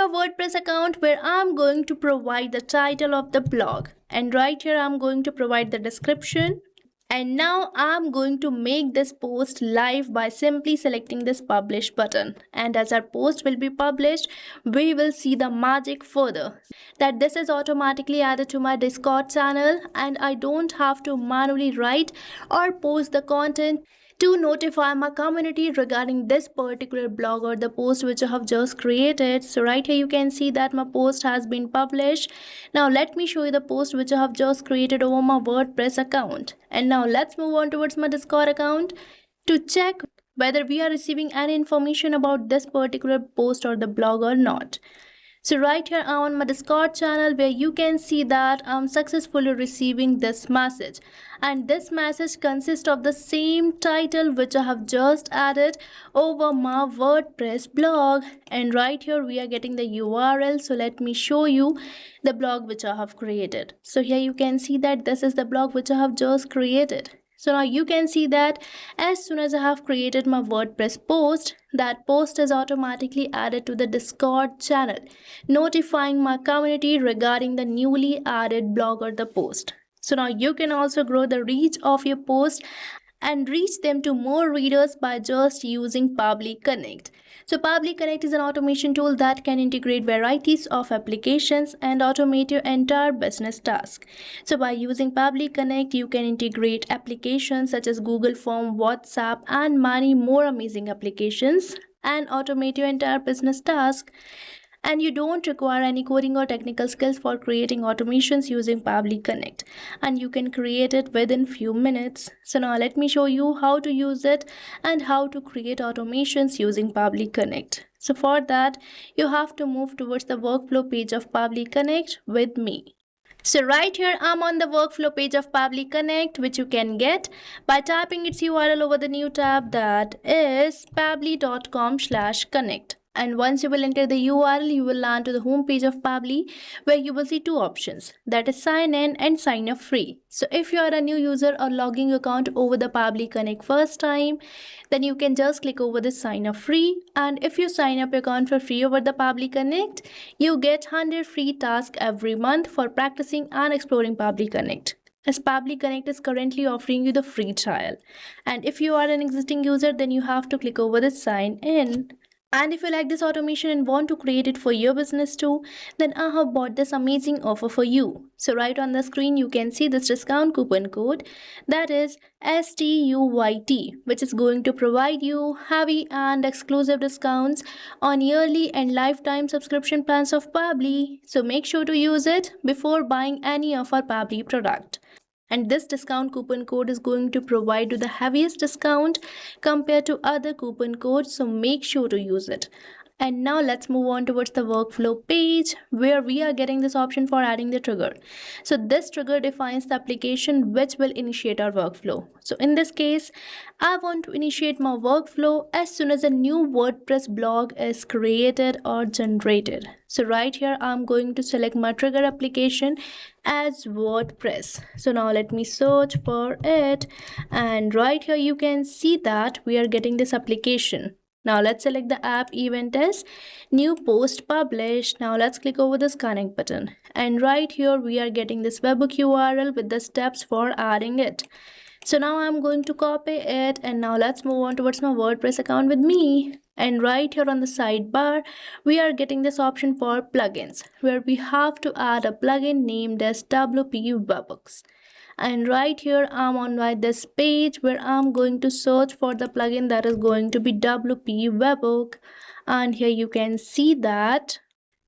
my WordPress account where I'm going to provide the title of the blog, and right here I'm going to provide the description. And now I'm going to make this post live by simply selecting this publish button. And as our post will be published, we will see the magic further, that this is automatically added to my Discord channel and I don't have to manually write or post the content to notify my community regarding this particular blog or the post which I have just created. So right here you can see that my post has been published. Now let me show you the post which I have just created over my WordPress account. And now let's move on towards my Discord account to check whether we are receiving any information about this particular post or the blog or not. So right here I'm on my Discord channel where you can see that I'm successfully receiving this message, and this message consists of the same title which I have just added over my WordPress blog. And right here we are getting the URL. So let me show you the blog which I have created. So here you can see that this is the blog which I have just created. So now you can see that as soon as I have created my WordPress post, that post is automatically added to the Discord channel, notifying my community regarding the newly added blog or the post. So now you can also grow the reach of your post and reach them to more readers by just using Pabbly Connect. So Pabbly Connect is an automation tool that can integrate varieties of applications and automate your entire business task. So by using Pabbly Connect, you can integrate applications such as Google Form, WhatsApp, and many more amazing applications and automate your entire business task. And you don't require any coding or technical skills for creating automations using Pabbly Connect, and you can create it within few minutes. So now let me show you how to use it and how to create automations using Pabbly Connect. So for that, you have to move towards the workflow page of Pabbly Connect with me. So right here I'm on the workflow page of Pabbly Connect, which you can get by typing its URL over the new tab, that is pabbly.com/connect. And once you will enter the URL, you will land to the home page of Pabbly where you will see two options, that is sign in and sign up free. So if you are a new user or logging your account over the Pabbly Connect first time, then you can just click over this sign up free. And if you sign up your account for free over the Pabbly Connect, you get 100 free tasks every month for practicing and exploring Pabbly Connect, as Pabbly Connect is currently offering you the free trial. And if you are an existing user, then you have to click over this sign in. And if you like this automation and want to create it for your business too, then I have bought this amazing offer for you. So right on the screen you can see this discount coupon code, that is STUYT, which is going to provide you heavy and exclusive discounts on yearly and lifetime subscription plans of Pabbly. So make sure to use it before buying any of our Pabbly product. And this discount coupon code is going to provide you the heaviest discount compared to other coupon codes, so make sure to use it. And now let's move on towards the workflow page where we are getting this option for adding the trigger. So this trigger defines the application which will initiate our workflow. So in this case, I want to initiate my workflow as soon as a new WordPress blog is created or generated. So right here, I'm going to select my trigger application as WordPress. So now let me search for it. And right here, you can see that we are getting this application. Now let's select the app event as new post published. Now let's click over this connect button. And right here, we are getting this webhook URL with the steps for adding it. So now I'm going to copy it, and now let's move on towards my WordPress account with me. And right here on the sidebar, we are getting this option for plugins where we have to add a plugin named as WP Webhooks. And right here I'm on this page where I'm going to search for the plugin that is going to be WP Webhook. And here you can see that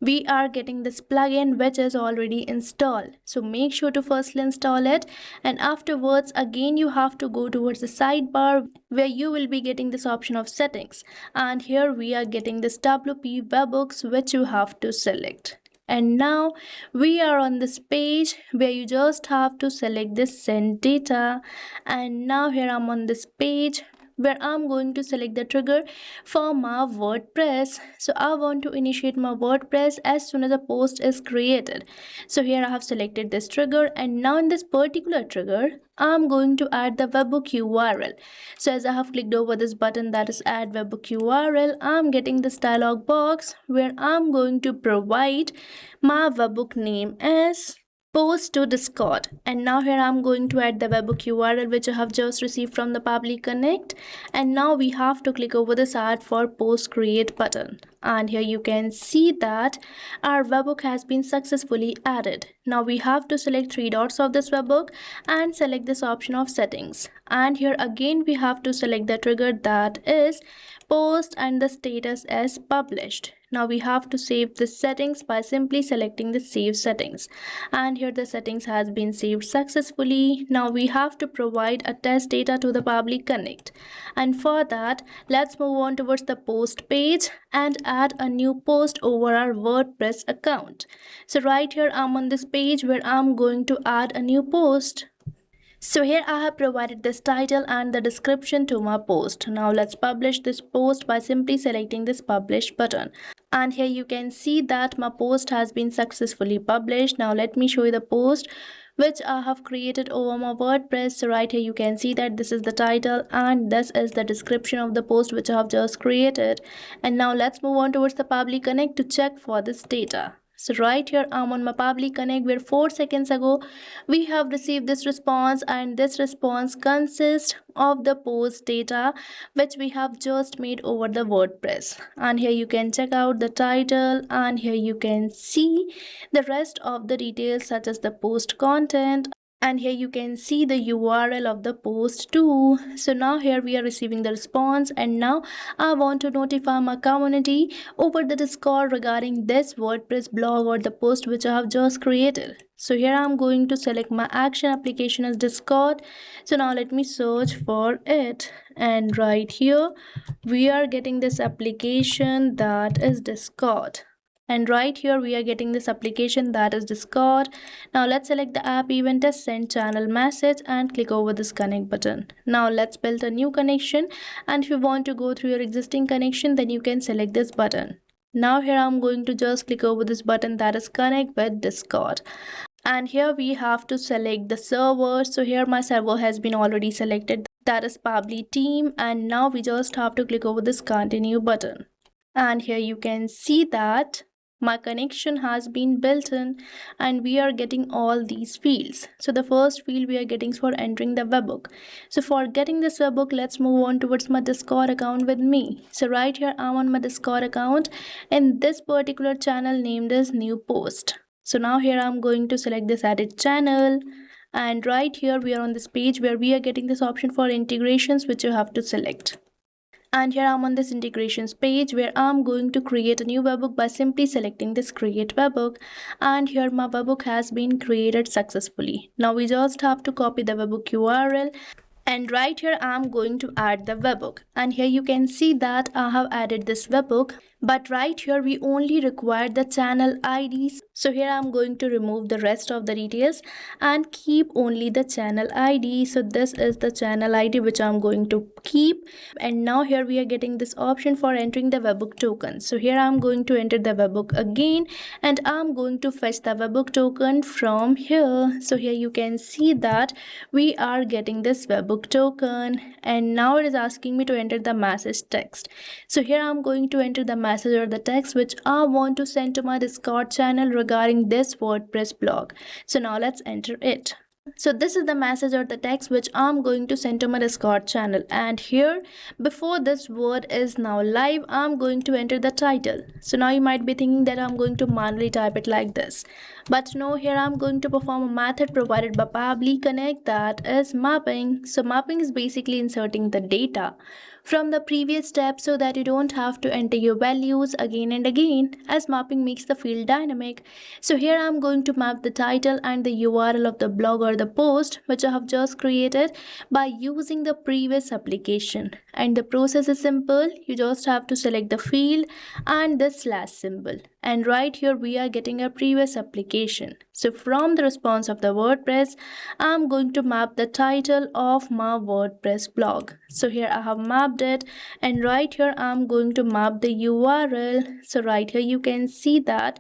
we are getting this plugin which is already installed. So make sure to firstly install it, and afterwards again you have to go towards the sidebar where you will be getting this option of settings, and here we are getting this WP Webhooks which you have to select. And now we are on this page where you just have to select this send data. And now here I'm on this page where I'm going to select the trigger for my WordPress. So I want to initiate my WordPress as soon as a post is created. So here I have selected this trigger, and now in this particular trigger, I'm going to add the webhook URL. So as I have clicked over this button that is add webhook URL, I'm getting this dialog box where I'm going to provide my webhook name as post to Discord. And now here I'm going to add the webhook URL which I have just received from the Pabbly Connect. And now we have to click over this add for post create button. And here you can see that our webhook has been successfully added. Now we have to select three dots of this webhook and select this option of settings. And here again we have to select the trigger that is post and the status as published. Now we have to save the settings by simply selecting the save settings, and here the settings has been saved successfully. Now we have to provide a test data to the Pabbly Connect, and for that let's move on towards the post page and add a new post over our WordPress account. So right here I'm on this page where I'm going to add a new post. So here I have provided this title and the description to my post. Now let's publish this post by simply selecting this publish button. And here you can see that my post has been successfully published. Now let me show you the post which I have created over my WordPress. So right here you can see that this is the title and this is the description of the post which I have just created. And now let's move on towards the Pabbly Connect to check for this data. So right here I'm on my Pabbly Connect where 4 seconds ago we have received this response, and this response consists of the post data which we have just made over the WordPress. And here you can check out the title, and here you can see the rest of the details such as the post content, and here you can see the URL of the post too. So now here we are receiving the response, and now I want to notify my community over the Discord regarding this WordPress blog or the post which I have just created. So here I'm going to select my action application as Discord. So now let me search for it, and right here we are getting this application that is Discord. And right here we are getting this application that is Discord. Now let's select the app event as send channel message and click over this connect button. Now let's build a new connection, and if you want to go through your existing connection then you can select this button. Now here I'm going to just click over this button that is connect with Discord. And here we have to select the server. So here my server has been already selected, that is Pabbly team, and now we just have to click over this continue button. And here you can see that my connection has been built in, and we are getting all these fields. So the first field we are getting for entering the webhook. So for getting this webhook, let's move on towards my Discord account with me. So right here I'm on my Discord account, and this particular channel named as new post. So now here I'm going to select this edit channel, and right here we are on this page where we are getting this option for integrations which you have to select. And here I'm on this integrations page where I'm going to create a new webhook by simply selecting this create webhook, and here my webhook has been created successfully. Now we just have to copy the webhook URL, and right here I'm going to add the webhook, and here you can see that I have added this webhook, but right here we only require the channel IDs. So here I'm going to remove the rest of the details and keep only the channel ID. So this is the channel ID which I'm going to keep. And now here we are getting this option for entering the webhook token. So here I'm going to enter the webhook again, and I'm going to fetch the webhook token from here. So here you can see that we are getting this webhook token, and now it is asking me to enter the message text. So here I'm going to enter the message or the text which I want to send to my Discord channel regarding this WordPress blog. So now let's enter it. So this is the message or the text which I'm going to send to my Discord channel, and here before this word is now live I'm going to enter the title. So now you might be thinking that I'm going to manually type it like this, but no, here I'm going to perform a method provided by Pabbly Connect, that is mapping. So mapping is basically inserting the data from the previous step so that you don't have to enter your values again and again, as mapping makes the field dynamic. So here I'm going to map the title and the URL of the blog or the post which I have just created by using the previous application. And the process is simple. You just have to select the field and the slash symbol. And right here we are getting a previous application. So from the response of the WordPress, I'm going to map the title of my WordPress blog. So here I have mapped it, and right here I'm going to map the URL. So right here you can see that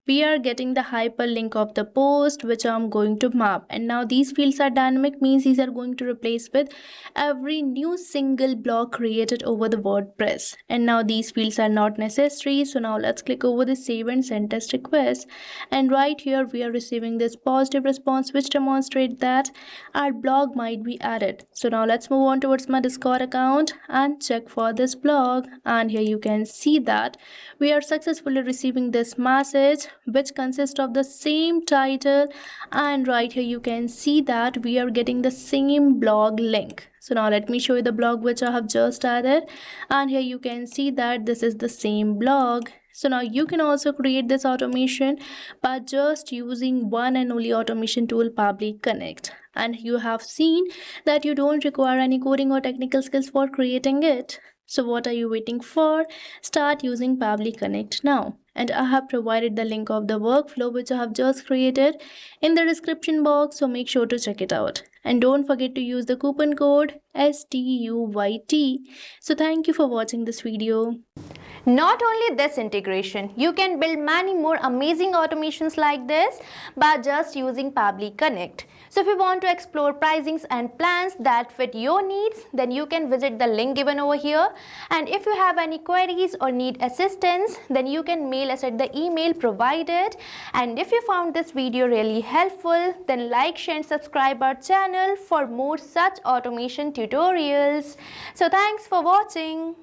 we are getting the hyperlink of the post which I'm going to map. And now these fields are dynamic, means these are going to replace with every new single blog created over the WordPress. And now these fields are not necessary. So now let's click over the save and send test request. And right here we are receiving this positive response which demonstrates that our blog might be added. So now let's move on towards my Discord account and check for this blog. And here you can see that we are successfully receiving this message which consists of the same title, and right here you can see that we are getting the same blog link. So now let me show you the blog which I have just added, and here you can see that this is the same blog. So now you can also create this automation by just using one and only automation tool, Pabbly Connect. And you have seen that you don't require any coding or technical skills for creating it. So what are you waiting for? Start using Pabbly Connect now. And I have provided the link of the workflow which I have just created in the description box, so make sure to check it out. And don't forget to use the coupon code STUYT. So thank you for watching this video. Not only this integration, you can build many more amazing automations like this by just using Pabbly Connect. So if you want to explore pricings and plans that fit your needs, then you can visit the link given over here. And if you have any queries or need assistance, then you can mail us at the email provided. And if you found this video really helpful, then like, share and subscribe our channel for more such automation tutorials. So thanks for watching.